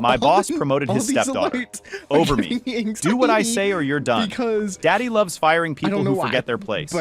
My boss promoted his stepdaughter over me. Do what I say or you're done. Because Daddy loves firing people who forget their place.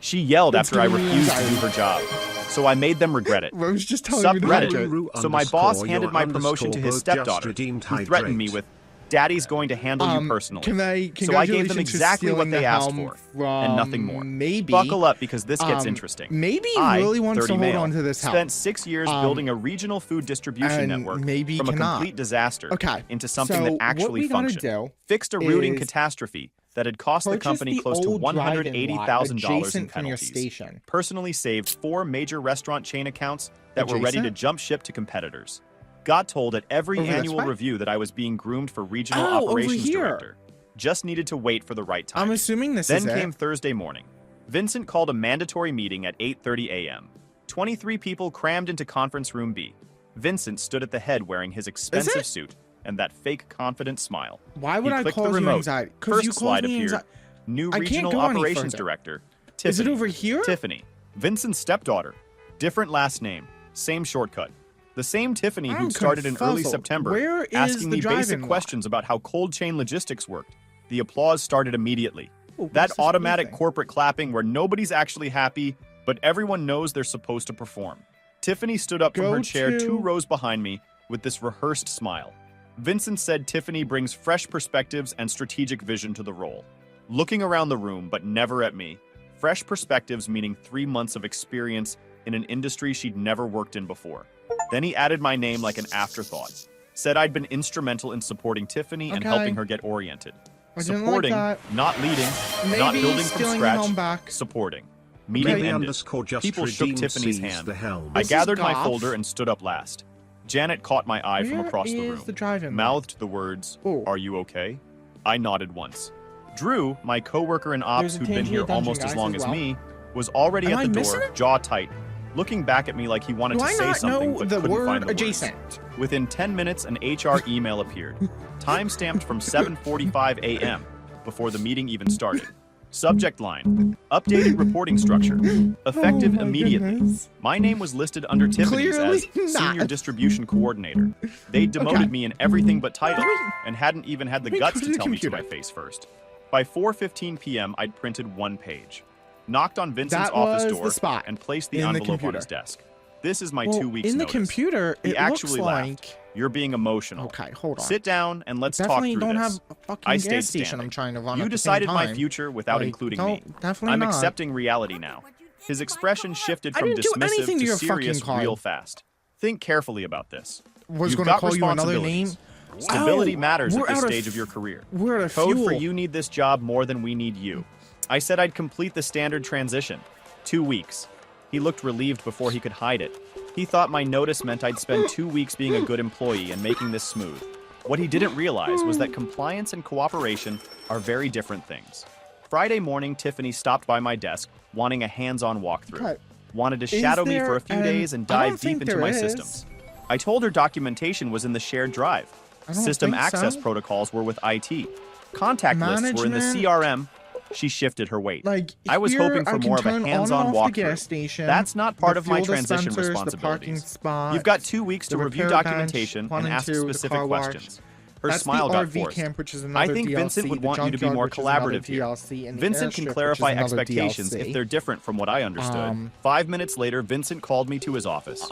She yelled after I refused to do her job. So I made them regret it. I was just telling Sup you Reddit. So my boss handed my promotion to his stepdaughter, who threatened me with, Daddy's going to handle you personally. So I gave them exactly what they asked for, and nothing more. Buckle up because this gets interesting. Maybe really wants to hold on to this helm. Spent 6 years building a regional food distribution network from a complete disaster into something that actually functioned. Fixed a rooting catastrophe that had cost the company close to $180,000 in penalties. Personally saved 4 major restaurant chain accounts that were ready to jump ship to competitors. Got told at every annual review that I was being groomed for regional operations director. Just needed to wait for the right time. I'm assuming this then came Thursday morning. Vincent called a mandatory meeting at 8:30 a.m. 23 people crammed into conference room B. Vincent stood at the head wearing his expensive suit and that fake confident smile. Why would I cause you anxiety? First slide appeared. New regional operations director. Tiffany. Is it over here? Tiffany. Vincent's stepdaughter. Different last name. Same shortcut. The same Tiffany who started in early September asking me basic questions about how cold chain logistics worked. The applause started immediately. That automatic corporate clapping where nobody's actually happy, but everyone knows they're supposed to perform. Tiffany stood up from her chair 2 rows behind me with this rehearsed smile. Vincent said Tiffany brings fresh perspectives and strategic vision to the role. Looking around the room, but never at me. Fresh perspectives meaning 3 months of experience in an industry she'd never worked in before. Then he added my name like an afterthought. Said I'd been instrumental in supporting Tiffany and helping her get oriented. Supporting, not leading, not building from scratch, supporting. Meeting ended. People shook Tiffany's hand. I gathered my folder and stood up last. Janet caught my eye from across the room, mouthed the words, "Are you okay?" I nodded once. Drew, my coworker in ops who'd been here almost as long as me, was already at the door, jaw tight, looking back at me like he wanted to say something but couldn't find the words. Within 10 minutes, an HR email appeared, time-stamped from 7:45 a.m., before the meeting even started. Subject line, updated reporting structure, effective immediately. My name was listed under Tiffany's as Senior Distribution Coordinator. They demoted me in everything but title, and hadn't even had the guts to tell me to my face first. By 4:15 p.m., I'd printed 1 page. Knocked on Vincent's office door and placed the envelope on his desk. This is my 2 weeks notice. In the computer, it looks like... You're being emotional. Okay, hold on. Sit down and let's talk through don't this. Have a fucking gas station I'm trying to run You at the decided same my time. future without including me. Definitely I'm not. accepting reality now. His expression shifted from dismissive to serious real fast. Think carefully about this. Was going to call you another name? Stability matters at this stage of your career. We're at a Code for you need this job more than we need you. I said I'd complete the standard transition. 2 weeks. He looked relieved before he could hide it. He thought my notice meant I'd spend 2 weeks being a good employee and making this smooth. What he didn't realize was that compliance and cooperation are very different things. Friday morning, Tiffany stopped by my desk, wanting a hands-on walkthrough. Wanted to shadow me for a few days and dive deep into my systems. I told her documentation was in the shared drive. System access protocols were with IT. Contact lists were in the CRM. She shifted her weight. I was hoping for more of a hands-on walkthrough. That's not part of my transition responsibilities. You've got 2 weeks to review documentation and ask specific questions. Her smile got forced. I think Vincent would want you to be more collaborative here. Vincent can clarify expectations if they're different from what I understood. 5 minutes later, Vincent called me to his office.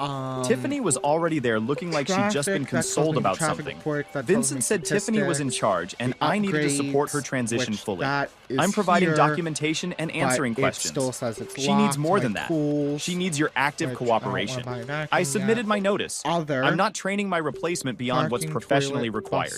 Tiffany was already there looking like she'd just been consoled about something. Vincent said Tiffany was in charge and I needed to support her transition fully. I'm providing documentation and answering questions. She needs more than that. She needs your active cooperation. I submitted my notice. I'm not training my replacement beyond what's professionally required.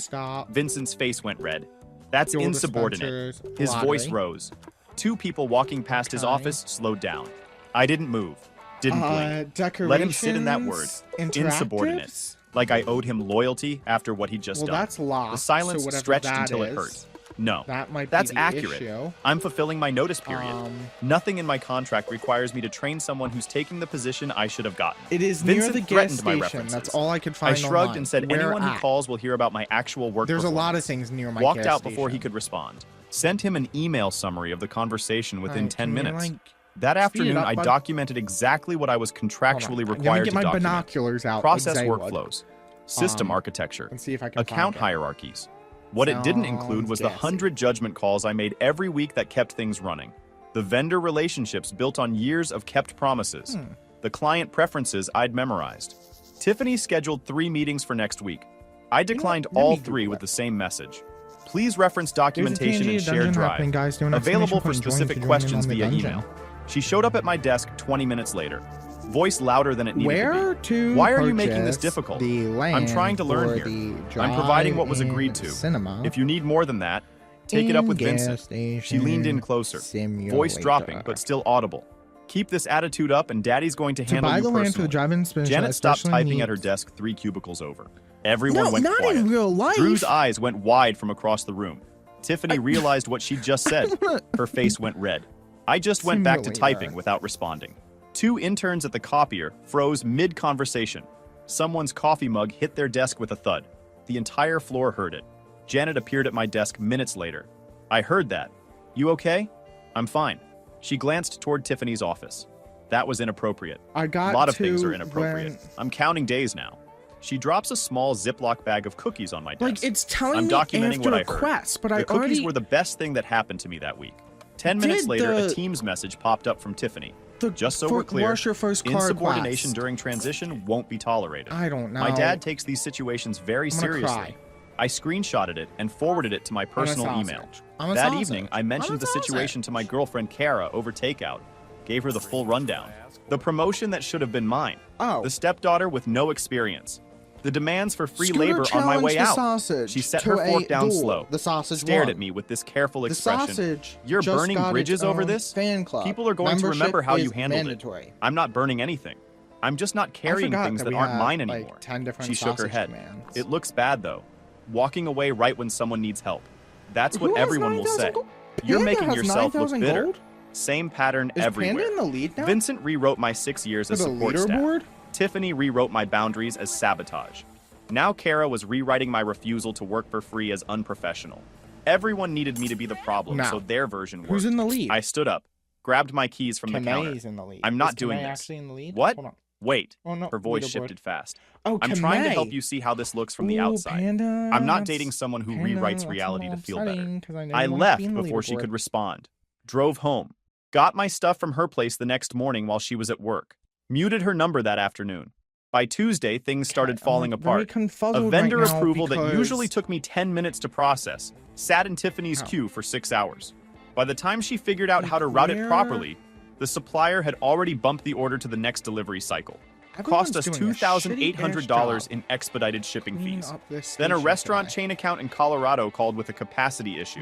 Vincent's face went red. That's insubordinate. His voice rose. 2 people walking past his office slowed down. I didn't move. Didn't blink. Let him sit in that word. Insubordinate. Like I owed him loyalty after what he'd just done. The silence stretched until it hurt. No, that's accurate. I'm fulfilling my notice period. Nothing in my contract requires me to train someone who's taking the position I should have gotten. It is Vincent near the threatened gas my station. references. That's all I could find. I shrugged and said anyone who at? calls will hear about my actual work. There's a lot of things near my Walked gas out before station. he could respond. Sent him an email summary of the conversation within 10 minutes. That afternoon, I documented exactly what I was contractually required to document. Binoculars out. Process workflows. system architecture, and see if I can account find it. hierarchies. What it didn't include was the 100 judgment calls I made every week that kept things running. The vendor relationships built on years of kept promises. The client preferences I'd memorized. Tiffany scheduled 3 meetings for next week. I declined all 3 with the same message. Please reference documentation and shared drive. Available for specific questions via email. She showed up at my desk 20 minutes later. Voice louder than it needed to be. Why are you making this difficult? I'm trying to learn here. I'm providing what was agreed to. If you need more than that, take it up with Vincent. She leaned in closer, voice dropping but still audible. Keep this attitude up and Daddy's going to handle you personally. Janet stopped typing at her desk 3 cubicles over. Everyone went quiet. In real life. Drew's eyes went wide from across the room. Tiffany realized what she'd just said. Her face went red. I just went back to typing without responding. 2 interns at the copier froze mid-conversation. Someone's coffee mug hit their desk with a thud. The entire floor heard it. Janet appeared at my desk minutes later. I heard that. You okay? I'm fine. She glanced toward Tiffany's office. That was inappropriate. A lot of things are inappropriate. I'm counting days now. She drops a small Ziploc bag of cookies on my desk. Like, it's telling I'm me documenting after what I a heard. quest, but the I cookies already... were the best thing that happened to me that week. 10 minutes later, a Teams message popped up from Tiffany. Just so we're clear, insubordination during transition won't be tolerated. I don't know. My dad takes these situations very seriously. I screenshotted it and forwarded it to my personal email. That evening, I mentioned the situation to my girlfriend Kara over takeout. Gave her the full rundown. The promotion that should have been mine. The stepdaughter with no experience. The demands for free labor on my way out. She set her fork down slow. Stared at me with this careful expression. You're burning bridges over this? People are going to remember how you handled it. I'm not burning anything. I'm just not carrying things that aren't mine anymore. She shook her head. It looks bad though. Walking away right when someone needs help. That's what everyone will say. You're making yourself look bitter. Same pattern everywhere. In the lead now? Vincent rewrote my 6 years as support staff. Tiffany rewrote my boundaries as sabotage. Now Kara was rewriting my refusal to work for free as unprofessional. Everyone needed me to be the problem, so their version worked. Who's in the lead? I stood up, grabbed my keys from the counter. In the lead. I'm not doing this. In the lead? What? Hold on. Wait. Oh, no. Her voice shifted fast. Oh, I'm trying to help you see how this looks from the outside. I'm not dating someone who rewrites reality to feel better. I left before she could respond. Drove home. Got my stuff from her place the next morning while she was at work. Muted her number that afternoon. By Tuesday, things started falling apart. A vendor approval that usually took me 10 minutes to process sat in Tiffany's queue for 6 hours. By the time she figured out how to route it properly, the supplier had already bumped the order to the next delivery cycle. Cost us $2,800 in expedited shipping fees. Then a restaurant chain account in Colorado called with a capacity issue.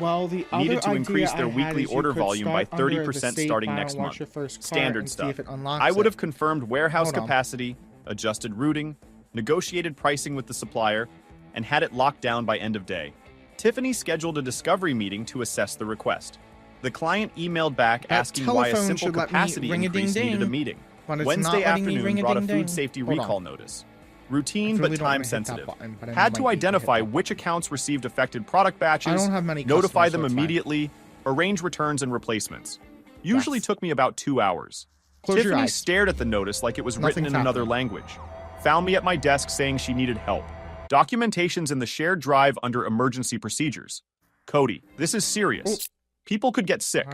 Needed to increase their weekly order volume by 30% starting next month. Standard stuff. I would have confirmed warehouse capacity, adjusted routing, negotiated pricing with the supplier, and had it locked down by end of day. Tiffany scheduled a discovery meeting to assess the request. The client emailed back asking why a simple capacity increase needed a meeting. Wednesday afternoon brought a food safety recall notice. Routine but time sensitive. Had to identify which accounts received affected product batches, notify them immediately, arrange returns and replacements. Usually took me about 2 hours. Tiffany stared at the notice like it was written in another language. Found me at my desk saying she needed help. Documentation's in the shared drive under emergency procedures. Cody, this is serious. People could get sick,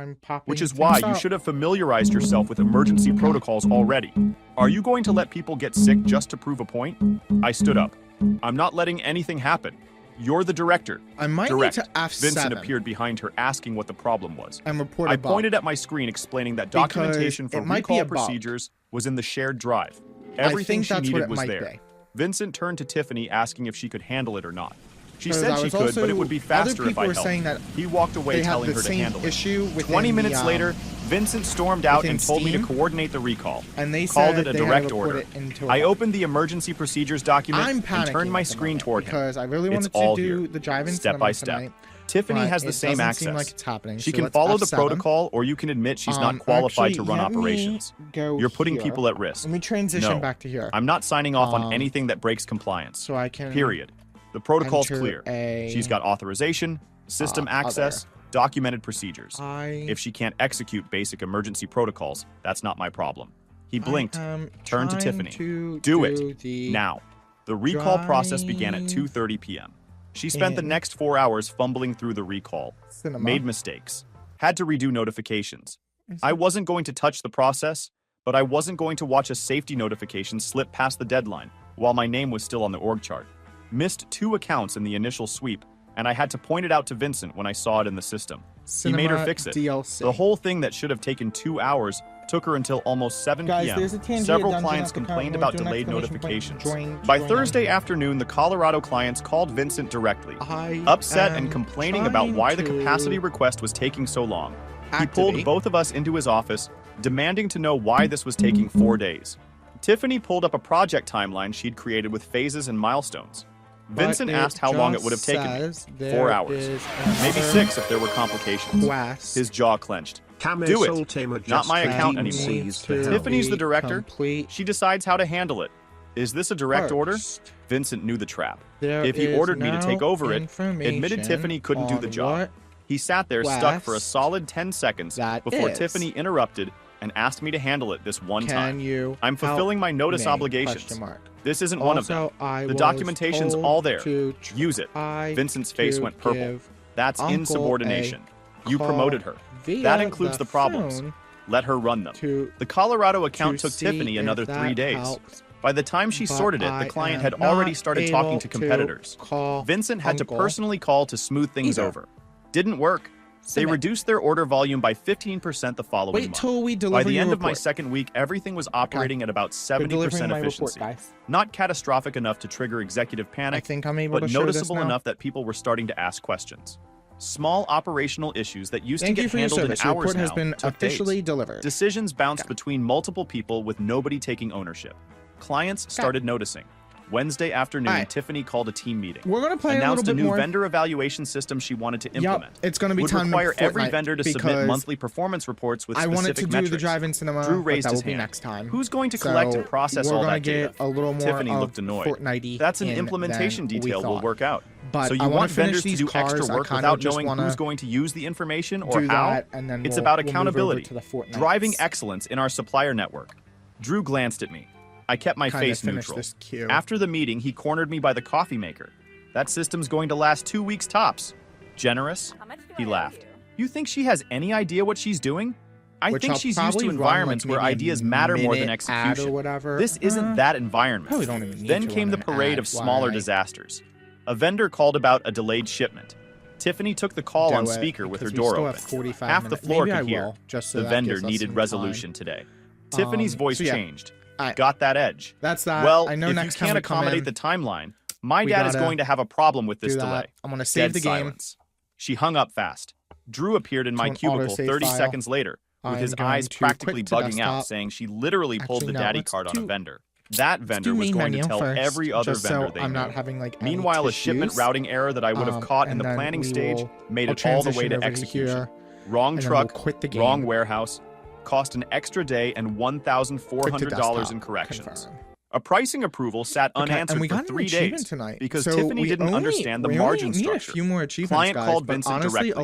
which is why you should have familiarized yourself with emergency protocols already. Are you going to let people get sick just to prove a point? I stood up. I'm not letting anything happen. You're the director. I might need to F7. Vincent appeared behind her asking what the problem was. I pointed at my screen explaining that documentation for recall procedures was in the shared drive. Everything she needed was there. Vincent turned to Tiffany asking if she could handle it or not. She said she could, but it would be faster if I helped. He walked away telling her to handle it. 20 minutes later, Vincent stormed out and told me to coordinate the recall. And they called it a direct order. I opened the emergency procedures document and turned my screen toward him. Because I really wanted to do the drive-in step by step. Tiffany has the same access. She can follow the protocol, or you can admit she's not qualified to run operations. You're putting people at risk. Let me transition back to here. I'm not signing off on anything that breaks compliance. So I can. Period. The protocol's clear. She's got auzation, system access, documented procedures. If she can't execute basic emergency protocols, that's not my problem. He blinked, turned to Tiffany. Do it now. The recall process began at 2:30 p.m. She spent the next 4 hours fumbling through the recall, made mistakes, had to redo notifications. I wasn't going to touch the process, but I wasn't going to watch a safety notification slip past the deadline while my name was still on the org chart. Missed 2 accounts in the initial sweep, and I had to point it out to Vincent when I saw it in the system. He made her fix it. DLC. The whole thing that should have taken 2 hours took her until almost 7 p.m. Several clients complained about delayed notifications. By Thursday afternoon, the Colorado clients called Vincent directly, upset and complaining about why the capacity request was taking so long. He pulled both of us into his office, demanding to know why this was taking 4 days. Tiffany pulled up a project timeline she'd created with phases and milestones. Vincent asked how long it would have taken me. 4 hours. Maybe 6 if there were complications. His jaw clenched. Do it. Not my account anymore. Tiffany's the director. She decides how to handle it. Is this a direct order? Vincent knew the trap. If he ordered me to take over it, admitted Tiffany couldn't do the job. He sat there stuck for a solid 10 seconds before Tiffany interrupted and asked me to handle it this one time. I'm fulfilling my notice obligations. This isn't one of them. The documentation's all there. Use it. Vincent's face went purple. That's insubordination. You promoted her. That includes the problems. Let her run them. The Colorado account took Tiffany another 3 days. By the time she sorted it, the client had already started talking to competitors. Vincent had to personally call to smooth things over. Didn't work. They reduced their order volume by 15% the following month. By the end of my second week, everything was operating at about 70% efficiency. Not catastrophic enough to trigger executive panic, but noticeable enough that people were starting to ask questions. Small operational issues that used to get handled in hours now took days. Decisions bounced between multiple people with nobody taking ownership. Clients started noticing. Wednesday afternoon, Tiffany called a team meeting. We're going to play announced a new vendor evaluation system she wanted to implement. It's going to be would time require every vendor to submit monthly performance reports with specific metrics. I wanted to do the drive-in cinema. Drew raised his hand. Next time. Who's going to collect and process all that data? A little more Tiffany looked annoyed. That's an implementation detail we'll work out. But so you want vendors to do extra work without knowing who's going to use the information or how? It's about accountability, driving excellence in our supplier network. Drew glanced at me. I kept my face neutral. After the meeting, he cornered me by the coffee maker. That system's going to last 2 weeks tops. Generous? He laughed. You think she has any idea what she's doing? I think she's used to environments where ideas matter more than execution. This isn't that environment. Then came the parade of smaller disasters. A vendor called about a delayed shipment. Tiffany took the call on speaker with her door open. Half the floor could hear. The vendor needed resolution today. Tiffany's voice changed. Got that edge. Well, if you can't accommodate the timeline, my dad is going to have a problem with this delay. I'm going to save the game. She hung up fast. Drew appeared in my cubicle 30 seconds later, with his eyes practically bugging out, saying she literally pulled the daddy card on a vendor. That vendor was going to tell every other vendor they knew. Meanwhile, a shipment routing error that I would have caught in the planning stage made it all the way to execution. Wrong truck, wrong warehouse. Cost an extra day and $1,400 in corrections. A pricing approval sat unanswered for 3 days because Tiffany didn't understand the margin structure. Client called Vincent directly,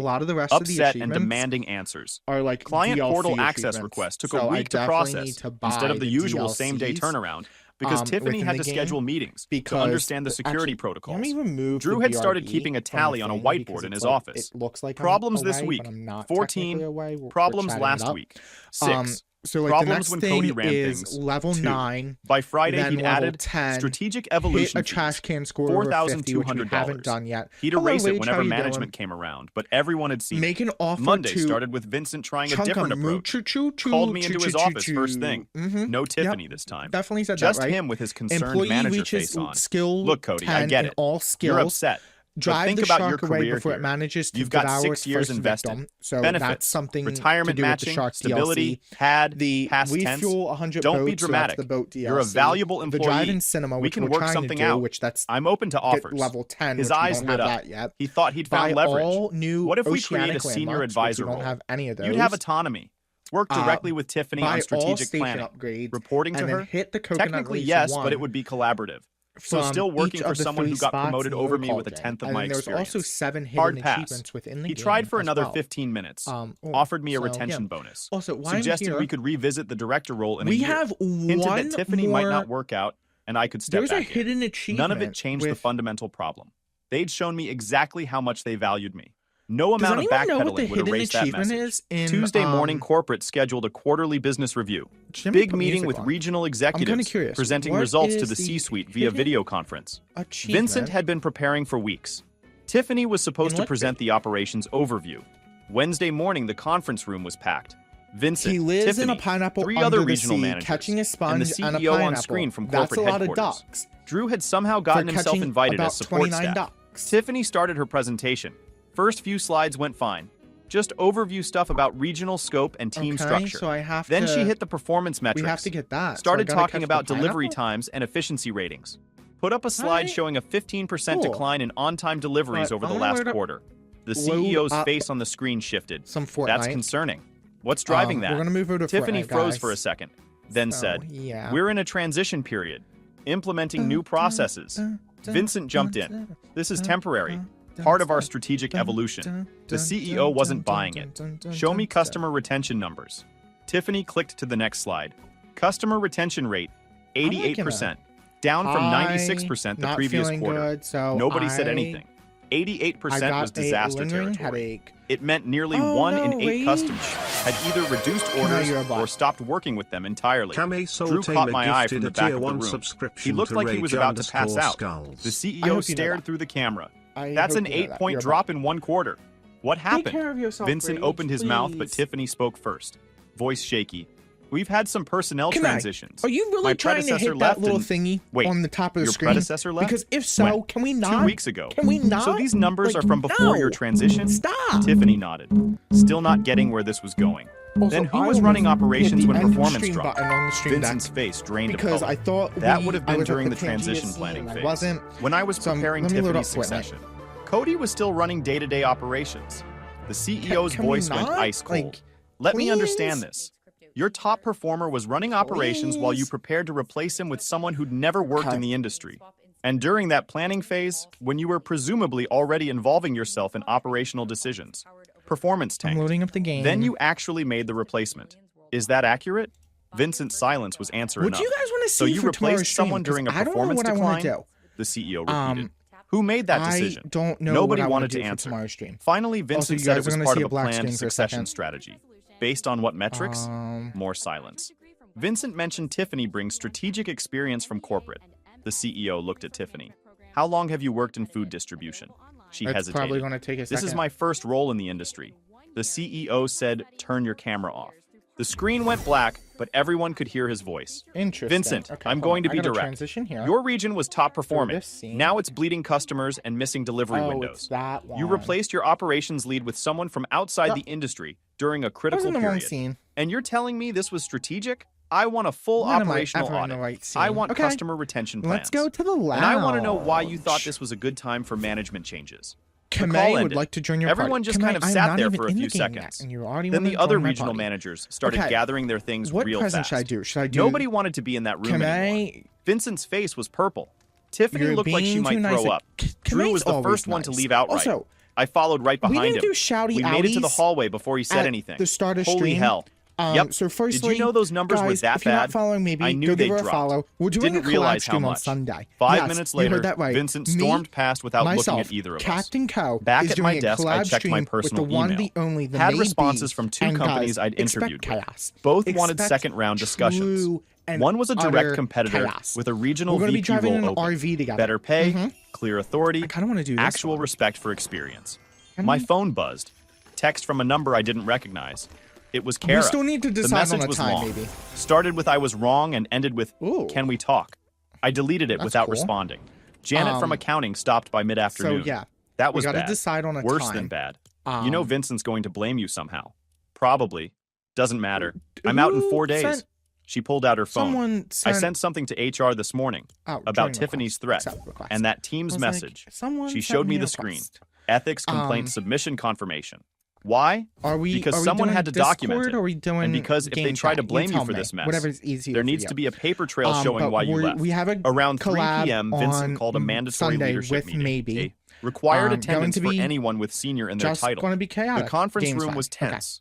upset and demanding answers. Client portal access request took a week to process instead of the usual same-day turnaround because Tiffany had to schedule meetings to understand the security protocols. Drew had started keeping a tally on a whiteboard in his office. Problems this week, 14. Problems last week, 6. So problems when Cody ran things, level 2. 9. By Friday, he'd added 10, strategic evolution hit a trash can score $4,200. Done yet. He'd erase it whenever management came around, but everyone had seen Make an offer Monday to started with Vincent trying a different approach. Called me into his office first thing. No Tiffany this time. Definitely said Just that, right? him with his concerned manager face on. Skill Look, Cody, I get it. You're upset. Drive think the about shark your away career before here. it manages to You've got devour 6 its years first invested. victim. So Benefits, that's something retirement to do matching, with the shark stability, DLC. had, The past we tense. fuel 100 Don't be boats, so dramatic. that's the boat DLC. You're a valuable employee. The drive-in cinema, we which can we're work trying something to do, out. which that's I'm open to offers. level 10. His which we eyes don't lit have up. that yet. He thought he'd found Buy leverage. all new What if we create oceanic a senior landmarks, advisor which we role? don't have any of those. You'd have autonomy. Work directly with Tiffany buy on strategic all station planning. upgrades, Reporting to and her? then hit the coconut Technically, race yes, one but it would be collaborative. So still working for someone who got promoted over me with a 10th of my experience. There's also 7 Hard hidden pass. achievements within the game. He tried for as another well. 15 minutes. Offered me a retention bonus. Also, suggested we could revisit the director role in a we year. have Hinted one that Tiffany more might not work out and I could step There's a back in. hidden achievement. None of it changed the fundamental problem. They'd shown me exactly how much they valued me. No amount of backpedaling would erase that message. Tuesday morning, corporate scheduled a quarterly business review. Big meeting with regional executives presenting results to the C-suite via video conference. Vincent had been preparing for weeks. Tiffany was supposed to present the operations overview. Wednesday morning, the conference room was packed. Vincent, Tiffany, 3 other regional managers, catching a sponge and the CEO on screen from corporate headquarters. Drew had somehow gotten himself invited as support staff. Tiffany started her presentation. First few slides went fine. Just overview stuff about regional scope and team structure. So then she hit the performance metrics. We have to get that. Started talking about delivery times and efficiency ratings. Put up a slide showing a 15% decline in on-time deliveries over the last quarter. The CEO's face on the screen shifted. That's concerning. What's driving that? We're gonna move over to Tiffany Fortnite, froze guys. for a second, then said, "We're in a transition period, implementing new processes." Vincent jumped in. "This is temporary. Part of our strategic evolution." The CEO wasn't buying it. "Show me customer retention numbers." Tiffany clicked to the next slide. Customer retention rate, 88%, down from 96% the previous quarter. Nobody said anything. 88% was disaster territory. It meant nearly 1 in 8 customers had either reduced orders or stopped working with them entirely. Drew caught my eye from the back of the room. He looked like he was about to pass out. The CEO stared through the camera. "That's an 8-point drop in 1 quarter. What happened?" Vincent opened his mouth, but Tiffany spoke first. Voice shaky. "We've had some personnel transitions. Are you really My trying to predecessor hit that left little and- thingy Wait, on the top of the your screen? predecessor left? Because if so, When? can we not? 2 weeks ago. Can we not? So these numbers Like, are from before your no. transition? Stop. Tiffany nodded, still not getting where this was going. Also, Then who I was running almost hit operations the when end performance stream dropped? button on the stream deck Vincent's face drained because of color. I thought That would have I been was at during the Pangea transition scene, planning and I phase. wasn't. When I was So preparing let me load Tiffany's up Fortnite. succession, Cody was still running day-to-day operations. The CEO's Can we voice went not? ice cold. Like, Let me please? understand this. Your top performer was running operations while you prepared to replace him with someone who'd never worked in the industry. And during that planning phase, when you were presumably already involving yourself in operational decisions, performance I'm tanked. loading up the game. Then you actually made the replacement. Is that accurate? Vincent's silence was answer Would enough. you guys want to see So you for tomorrow's replaced someone stream? during a 'Cause I don't know performance what I decline? want to do. The CEO repeated. Who made that decision? I don't know. Nobody what I wanted do to for answer. tomorrow's stream. Finally, Vincent you said guys it are was gonna part see of a a black planned screen for a succession second. strategy. Based on what metrics? More silence. Vincent mentioned Tiffany brings strategic experience from corporate. The CEO looked at Tiffany. "How long have you worked in food distribution?" She It's hesitated. probably going to take a second. "This is my first role in the industry." The CEO said, "Turn your camera off." The screen went black, but everyone could hear his voice. Interesting. "Vincent, Okay, I'm hold going on. to be I gotta direct. transition here. Your region was top performing. this scene. Now it's bleeding customers and missing delivery Oh, windows. it's that one. You replaced your operations lead with someone from outside the industry during a That was critical in the wrong period. scene. And you're telling me this was strategic? I want a full When am I operational ever in audit. the right scene? I want Okay. customer retention plans. Let's go to the lounge. And I want to know why you thought this was a good time for management changes. The Kamei call would ended. like to join your Everyone party. just Kamei, kind of I'm sat not there even for a in few the game yet, seconds. and you already Then wanna the other join my regional party. managers started Okay. gathering their things What real present fast. should I do? Should I do? Nobody wanted to be in that room anymore. Kamei, Vincent's face was purple. Tiffany you're looked like she being might too nice. throw up. Drew Kamei's was the always first one to nice. leave outright. Also, I followed right we behind didn't him. do shouty We made it to the outies hallway before he said at anything. the start of Holy stream. hell. Yep. So firstly, Did you know those numbers guys, were that if you're not bad? following me, I knew go they give her a dropped. follow. We're doing Didn't a collab realize how stream on much. Sunday. 5 Yes, minutes you later, heard that right. Vincent Me, stormed past without myself, looking at either of us. Captain Co. Back is at my doing a desk, I collab checked my stream personal with the one, email. the only, the Had maybe, responses from 2 and companies guys, I'd interviewed expect with. chaos. Both wanted Expect second-round discussions. true and One was a direct utter competitor chaos. with a regional We're gonna be VP driving in role an open. RV together. Better pay, Mhm. clear authority, I kind of want to do this actual one. respect for experience. Can My we- phone buzzed. Text from a number I didn't recognize. It was Kara. We still need to The decide message on a was time, long. maybe. Started with "I was wrong" and ended with Ooh. "Can we talk?" I deleted it That's without cool. responding. Janet from accounting stopped by mid-afternoon. So yeah, That was we gotta bad. decide on a Worse time. than bad. You know Um, Vincent's going to blame you somehow. Probably. Doesn't matter. I'm out in 4 days. sent- She pulled out her phone. Someone I sent sent something to HR this morning out about join Tiffany's request, threat accept request. and that team's I was like, message. someone She sent showed me a the screen. request. Ethics complaint Um, submission confirmation. Why? Are we? Because are we someone doing had to document Discord, it. Or are we doing And because if they game try to chat? blame you tell for me. this mess, Whatever's easier. There for needs you. to be a paper trail showing but why you left. We have a Around 3 collab p.m., Vincent on called a mandatory Sunday leadership with meeting. maybe. A required Going attendance to for be anyone with senior in their Just title. going to be chaotic. The conference Game's room fine. was Okay. tense.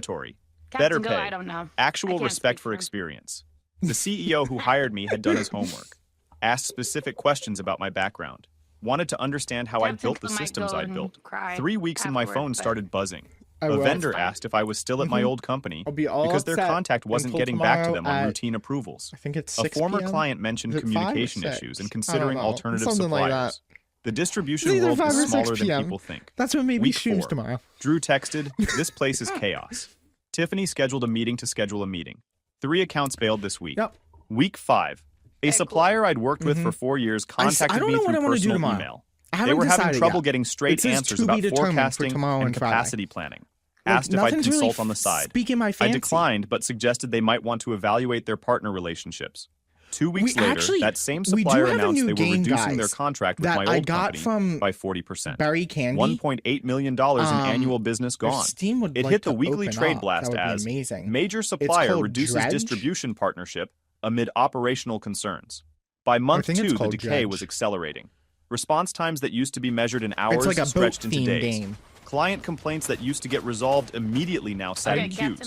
territory. Captain Better Go, pay. I don't know. I Actual can't respect speak for for him. experience. The CEO who hired me had done his homework, asked specific questions about my background, wanted to understand how I built the systems I'd built. 3 weeks and my phone started buzzing. A vendor asked if I was still at my old company I'll be all because their upset contact wasn't until getting back to them on tomorrow routine approvals. I think it's A 6 former p.m.? client mentioned Is it 5 or communication 6? issues and I don't considering know. alternative Something like suppliers. that. The distribution It's either world 5 or is 6 smaller than p.m. people think. That's when maybe Week streams 4. tomorrow. Drew texted, "This place is chaos." Tiffany scheduled a meeting to schedule a meeting. 3 accounts bailed this week. Yep. Week 5. A supplier I'd worked with for 4 years contacted don't me know what through I wanna do personal tomorrow. email. I They haven't were having decided trouble yet. getting straight It says answers to be about determined for forecasting tomorrow and and Friday. capacity planning. Like, Asked if I'd nothing's really consult on the side. speaking my I fancy. declined, but suggested they might want to evaluate their partner relationships. 2 weeks We later, actually- that same we do supplier have a announced new they were game, reducing their guys, contract with that my I old got company from by 40%. Berry Candy. $1.8 million in annual business If gone. Steam would It like hit the to weekly open trade up, blast that would be as amazing. major supplier called reduces Dredge? distribution partnership amid operational concerns. By month think it's 2, the called decay Dredge. was accelerating. Response times that used to be measured in hours It's like a stretched into boat-themed days. game. Client complaints that used to get resolved immediately now sat in queues.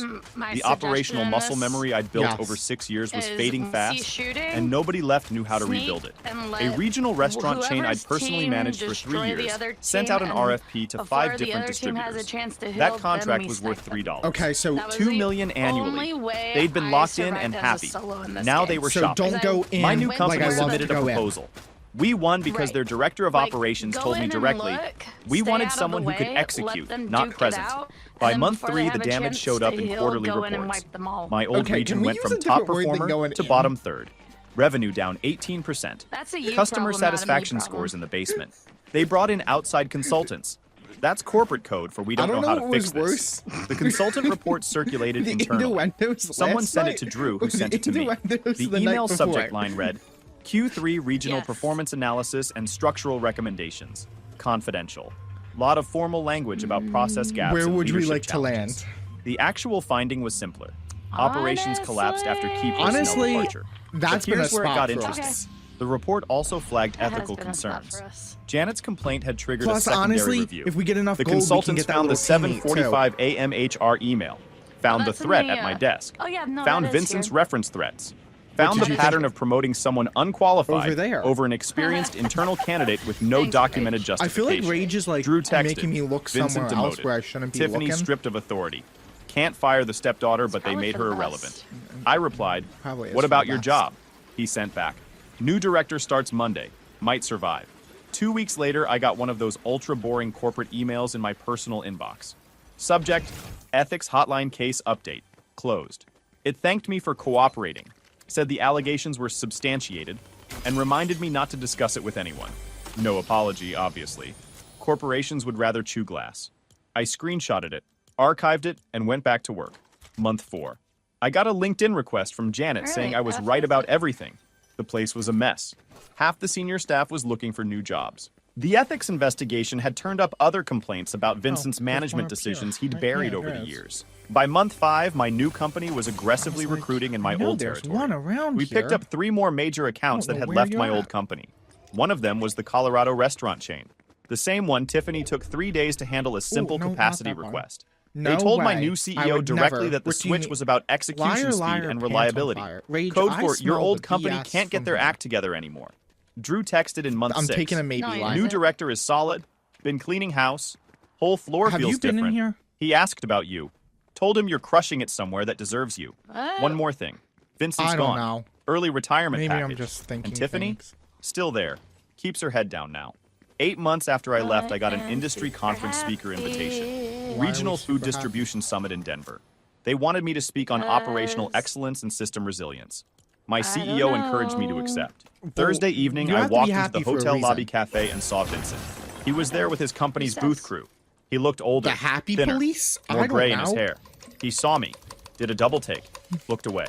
The operational muscle memory I'd built Yes. over 6 years was is fading when fast, cease shooting, and nobody left knew how to sneak rebuild it. and A let regional restaurant chain I'd whoever's personally team managed for 3 destroy the years other sent team, out an and RFP to before 5 the different other team has a distributors. chance to heal, That then contract we was worth snipe them. $3. Okay, so That was $2 the million annually. only way They'd been I locked in survived and as a happy. solo in this Now game. they were so shocked. don't go in My new went company like I love submitted to a go in. proposal. We won because Right. their director of Like, operations go told me in and directly, look, we stay wanted out of someone the who could way, execute, let them not duke it present. out, By and then month before 3, they the have a damage chance showed to up in heal, quarterly go in and reports. wipe them all. My old Okay, region can we went use from a top different word than performer going to in? bottom third. Revenue down 18%. That's a you Customer problem, not a me satisfaction problem. scores in the basement. They brought in outside consultants. That's corporate code for we don't know how to what fix was this. The consultant report circulated The internally. innuendos Someone last sent it night to Drew, who or sent the it to me. innuendos The the night email subject before? line read, Q3 regional Yes. performance analysis and structural recommendations. Confidential. Lot of formal language about process gaps Where and would we leadership like to challenges. land? The actual finding was simpler. Operations collapsed after key personnel Honestly, departure. that's But been a here's where it spot got for interesting. us. The report also flagged That has ethical been a spot concerns. for us. Janet's complaint had triggered a Plus, secondary honestly, review. if we get enough The gold, we can consultants get that found the little teammate, too. 7:45 a.m. HR email, found the that's in threat the, at my uh, desk, oh, yeah, no, found that is Vincent's here. reference threats, found did the you pattern think? of promoting someone unqualified Over there. over an experienced internal candidate with no Thanks, documented Rage. I justification. feel like Rage is like Drew texted, making me look Vincent somewhere else demoted. where I shouldn't be Tiffany looking. stripped of authority. Can't fire the stepdaughter, but they probably made for her the irrelevant. best. I replied, Probably is what for about the your best. job? He sent back, new director starts Monday. Might survive. 2 weeks later, I got one of those ultra-boring corporate emails in my personal inbox. Subject, ethics hotline case update. Closed. It thanked me for cooperating, said the allegations were substantiated, and reminded me not to discuss it with anyone. No apology, obviously. Corporations would rather chew glass. I screenshotted it, archived it, and went back to work. Month 4. I got a LinkedIn request from Janet saying I was right about everything. The place was a mess. Half the senior staff was looking for new jobs. The ethics investigation had turned up other complaints about Vincent's there's management one up decisions here. he'd Right, buried yeah, over there the is. years. By month 5, my new company was aggressively like, recruiting in my I know old there's territory. one around We picked here. up 3 more major accounts I that don't had know where left my you're old at. company. One of them was the Colorado restaurant chain. The same one Tiffany took 3 days to handle a simple no, not capacity that one. request. No They told my way. new I CEO would directly never. that the What do you switch mean? was about execution Liar, speed liar, and pants on reliability. fire. Rage, Code I for your smell old the company BS can't get from their here. act together anymore. Drew texted in month I'm 6. taking a maybe No, you line. New isn't. director is solid. Been cleaning house. Whole floor Have feels you been in different. here? He asked about you. Told him you're crushing it somewhere that deserves you. What? One more thing. Vincent's I don't gone. know. Early retirement Maybe package. I'm just thinking And Tiffany? things. Still there. Keeps her head down now. 8 months after I left, I got an industry conference speaker invitation. Why are Regional we Food super Distribution Summit in Denver. They wanted me to speak on operational excellence and system resilience. My CEO encouraged me to accept. Thursday evening, you I have to be walked into happy the for a hotel reason. lobby cafe and saw Vincent. He was there with his company's booth crew. He looked older, The happy thinner, police? I more don't gray in his know. hair. He saw me, did a double take, looked away.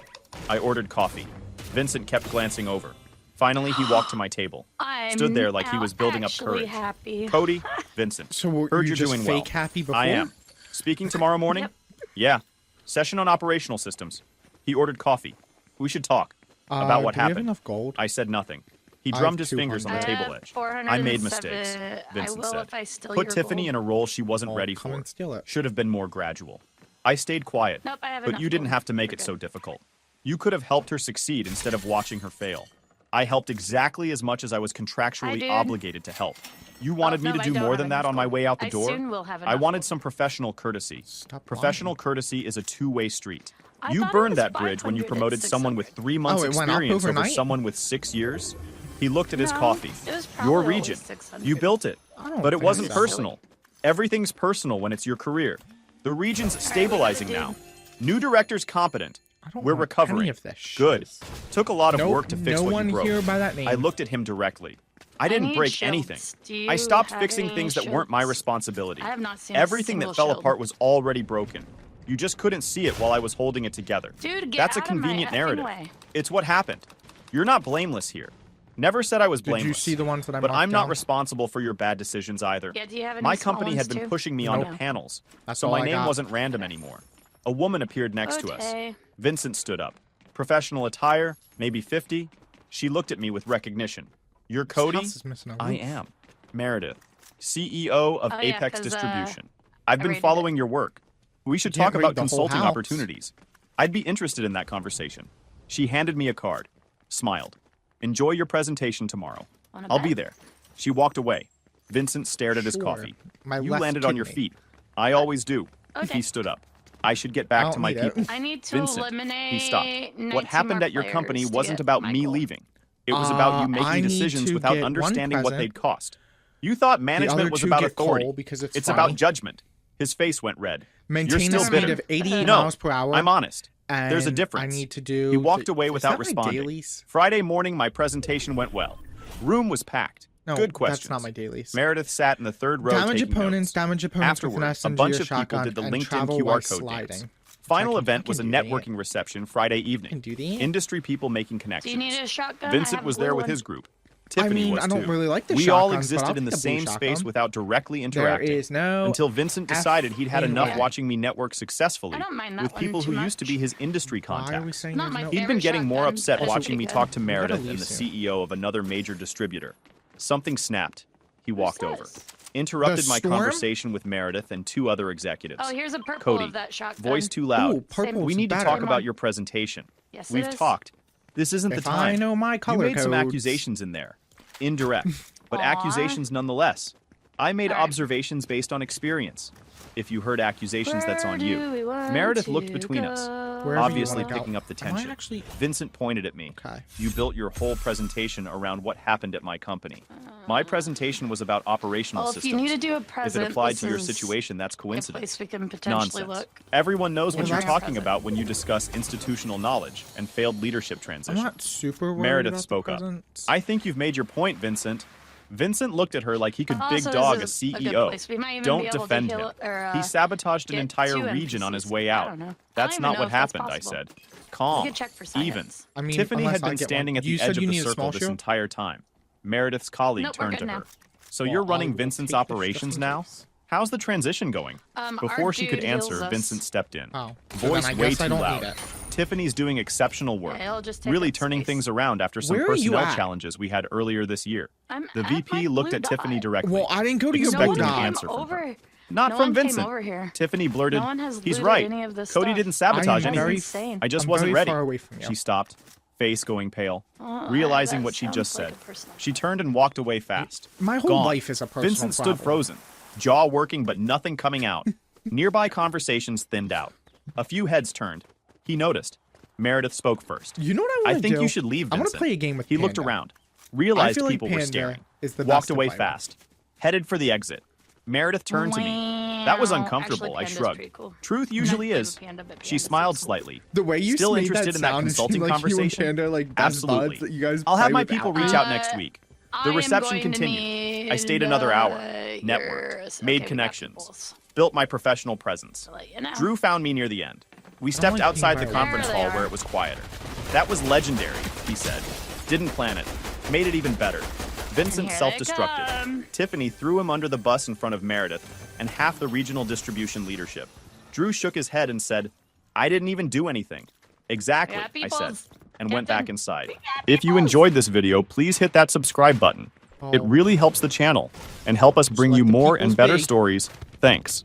I ordered coffee. Vincent kept glancing over. Finally, he walked to my table. Stood there like he was building up courage. Happy. Cody, Vincent, So were heard you you're just doing fake well. happy before? I am. Speaking tomorrow morning? Yep. Yeah. Session on operational systems. He ordered coffee. We should talk about what do we have happened. enough gold? I said nothing. He I drummed have his fingers on the 200. table edge. I made mistakes, Vincent will said. if I steal Put your Tiffany gold. in a role she wasn't Oh, ready come for. and steal it. Should have been more gradual. I stayed quiet, Nope, I have but enough you didn't gold. have to make We're it so good. difficult. You could have helped her succeed instead of watching her fail. I helped exactly as much as I was contractually obligated to help. You wanted me to do more than that on my way out the door? I wanted some professional courtesy. Professional courtesy is a two-way street. You burned that bridge when you promoted someone with 3 months experience over someone with 6 years. He looked at his coffee. Your region. You built it. But it wasn't personal. Everything's personal when it's your career. The region's stabilizing now. New director's competent. We're recovering. Good. Took a lot of work to fix what you broke. I looked at him directly. I didn't break anything. I stopped fixing things that weren't my responsibility. Everything that fell apart was already broken. You just couldn't see it while I was holding it together. That's a convenient narrative. It's what happened. You're not blameless here. Never said I was blameless. Did you see the ones that I But I'm not down? responsible for your bad decisions either. Yeah, do you have any My small company ones had been too? pushing me onto panels, That's so all my I name got. wasn't random anymore. A woman appeared next to us. Okay. Vincent stood up. Professional attire, maybe 50. She looked at me with recognition. You're Cody? House is missing a I roof. am. Meredith, CEO of Oh, yeah, Apex 'cause, Distribution. I've been rated following your work. We should You can't talk about rate the whole consulting house. opportunities. I'd be interested in that conversation. She handed me a card, smiled. Enjoy your presentation tomorrow. Wanna I'll be bet? there. She walked away. Vincent stared at his Sure. coffee. My You left landed on your kidney. feet. I always do. Okay. He stood up. I should get back I to don't my need it. people. I need to Vincent, eliminate. he stopped. 19 What happened more at your company players to wasn't get about my me goal. leaving. It was about you I making need decisions to without get one understanding what present. they'd cost. You thought management other was two about get authority. coal because it's about funny. judgment. His face went red. Maintain You're a still speed bitter. of 88 No, miles per hour. I'm honest. And There's a difference. I need to do. He walked away is without that my responding. dailies? Friday morning, my presentation went well. Room was packed. No, Good questions. that's not my dailies. Meredith sat in the third row Damage taking opponents, notes. damage opponents with an Afterward, a bunch SMG or of people shotgun, did the and LinkedIn travel QR while code sliding. dance. Final I can event was a fucking do that. networking reception Friday evening. can do that. Industry people making Do connections. you need a shotgun? I Vincent have was a there blue with one. his group. Tiffany was I don't too. really like the We all shotguns, but existed I'll in the take a blue same shotgun. space without directly There interacting. is no Until Vincent decided he'd had in enough red. watching me network successfully I don't mind that with one people too who used to be much. his industry Why are we contacts. saying Not there's my no? He'd been favorite getting more shotgun, upset but watching it's me pretty talk good. to gotta Meredith leave and the soon. CEO of another major distributor. Something snapped. He walked over. this? Interrupted my storm? conversation with Meredith and 2 other executives. Oh, here's a purple Cody, of that shotgun. voice too loud. Ooh, purple's We need to better. talk Come about on. your presentation. Yes, it We've is. talked. This isn't the If time. I know my You color made some codes. accusations in there. Indirect, but Aw. accusations nonetheless. I made All right. observations based on experience. If you heard accusations, that's on Where you. do we want Meredith to looked between us, go? Wherever you obviously wanna go. picking up the Am I tension. actually- Vincent pointed at me. Okay. You built your whole presentation around what happened at my company. My presentation was about operational Well, if systems. you need to do a If present, it applied this to your is situation, that's a coincidence. place we can potentially Nonsense. look. Everyone knows what Well, you're that's talking present. about when you discuss institutional knowledge and failed leadership I'm transition. not super worried Meredith about spoke the up. presents. I think you've made your point, Vincent. Vincent looked at her like he could Also, big this dog a is a good CEO. place. We might even be Don't able to defend heal- him. or, He sabotaged an get entire 2 region on his NPCs. way I out. don't know. I That's don't not even know what if that's happened, I possible. said. Calm. could check for Even. science. I mean, Tiffany unless had I been get standing one. at the You said edge of you the need a circle small this shield? entire time. Meredith's colleague Nope, we're turned good to her. now. So Well, you're I running will Vincent's take the operations stuff now? in How's the transition going? Our Before she could dude heals answer, us. Vincent stepped in. Oh, so Voice then I way guess I too don't loud. need it. Tiffany's doing exceptional work, Yeah, it'll just take really up turning space. things around after some Where are you personnel at? challenges we had earlier this year. I'm The at VP my looked blue at Tiffany dot. directly. Well, I didn't go to your Expecting blue an dot. answer from her. over. Not No from one came Vincent. over here. Tiffany blurted, No one has he's looted right. any of this Cody stuff. didn't sabotage I am anything. very- insane. I just I'm wasn't very ready. far away from you. She stopped, face going pale, Oh, realizing that what she sounds just like said. a personal She turned and walked away fast. My whole Gone. life is a personal Vincent stood problem. frozen, jaw working but nothing coming out. Nearby conversations thinned out. A few heads turned. He noticed. Meredith spoke first. You know what I I want to do? think you should leave, I Vincent. want to play a game with He looked Panda. around, realized feel like people were Panda staring, is the walked best to away play with. fast, headed for the exit. Meredith turned to me. That was Meow. uncomfortable, Actually, I Panda's shrugged. pretty cool. Truth I've usually never is. played with Panda, but She Panda's smiled pretty cool. slightly. The way you Still made interested that in that sound, it seemed consulting like conversation? You and Panda, like best Absolutely. buds that you guys I'll have play my with people Apple. reach out next week. The I am reception going to continued. need, I stayed another hour. your- Networked. okay, Made we got connections. peoples. Built my professional presence. I'll let you know. Drew found me near the end. We stepped like outside being the by conference There they hall where are. it was quieter. That was legendary, he said. Didn't plan it. Made it even better. Vincent Here they self-destructed. come. Tiffany threw him under the bus in front of Meredith and half the regional distribution leadership. Drew shook his head and said, I didn't even do anything. Exactly, Yeah, I said, peoples. and Get went back them. inside. Yeah, If you peoples. enjoyed this video, please hit that subscribe button. It Oh. really helps the channel and help us bring let you the more and peoples better be. stories. Thanks.